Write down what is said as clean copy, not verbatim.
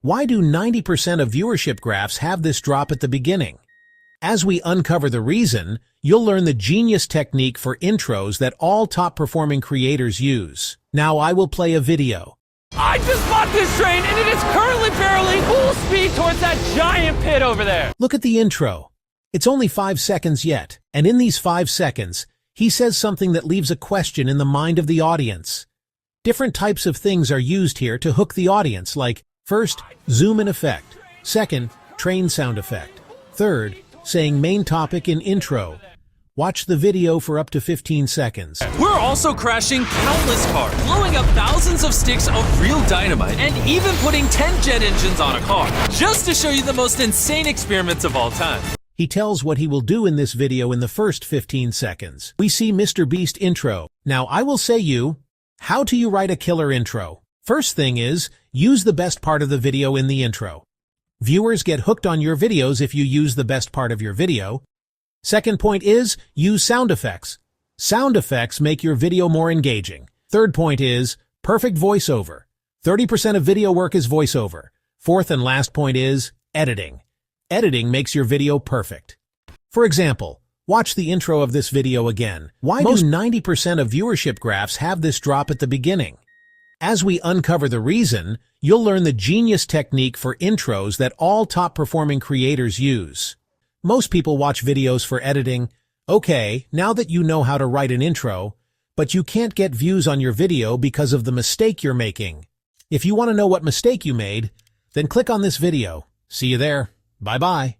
Why do 90% of viewership graphs have this drop at the beginning? As we uncover the reason, you'll learn the genius technique for intros that all top-performing creators use. Now I will play a video. I just bought this train and it is currently barreling full speed towards that giant pit over there. Look at the intro. It's only 5 seconds yet, and in these 5 seconds, he says something that leaves a question in the mind of the audience. Different types of things are used here to hook the audience, like, first, zoom in effect. Second, train sound effect. Third, saying main topic in intro. Watch the video for up to 15 seconds. We're also crashing countless cars, blowing up thousands of sticks of real dynamite, and even putting 10 jet engines on a car, just to show you the most insane experiments of all time. He tells what he will do in this video in the first 15 seconds. We see Mr. Beast intro. Now I will say you, how do you write a killer intro? First thing is, use the best part of the video in the intro. Viewers get hooked on your videos if you use the best part of your video. Second point is, use sound effects. Sound effects make your video more engaging. Third point is, perfect voiceover. 30% of video work is voiceover. Fourth and last point is, editing. Editing makes your video perfect. For example, watch the intro of this video again. Why do 90% of viewership graphs have this drop at the beginning? As we uncover the reason, you'll learn the genius technique for intros that all top-performing creators use. Most people watch videos for editing. Okay, now that you know how to write an intro, but you can't get views on your video because of the mistake you're making. If you want to know what mistake you made, then click on this video. See you there. Bye-bye.